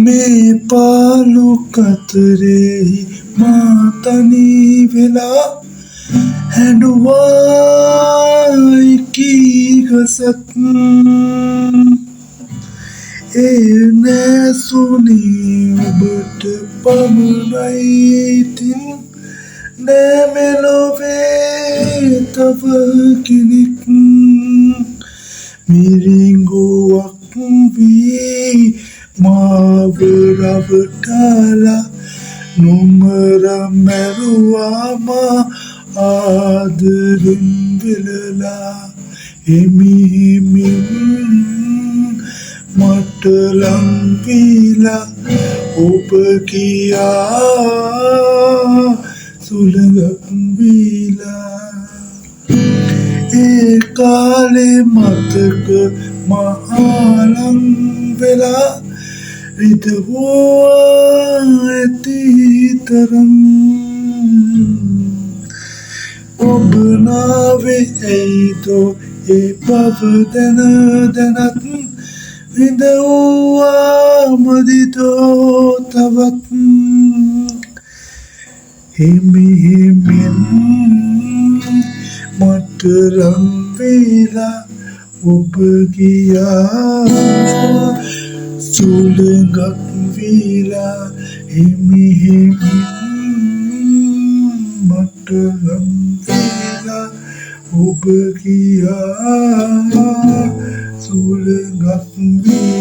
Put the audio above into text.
මේ පාලු කතරෙහි මා තනි වෙලා හැඬුවායි කී ගසක් ඒ නැසුනේ ඔබට පමණයි ඉතින් නෑ මෙලොවේ තව කෙනෙක් මිරිඟුවක් වී මාව රවටලා නොමර මැරුවා මා ආදරෙන් වෙලලා හිමිහිමින් මට ලං වීලා ඔබ කියා සුළඟක් වීලා ඒ කාලේ මතක මහලං වෙලා රිදවුවා ඇති තරම් ඔබ නාවේ ඇයිදෝ ඒ බව දැන දැනත් විඳවුවා මදිතෝ තවත් හිමිහිමින් මට රං වේලා ඔබ ගියා සුළඟක් වීලා හිමිහිමින් මට රං වේලා ඔබ ගියා සුළඟක් වීලා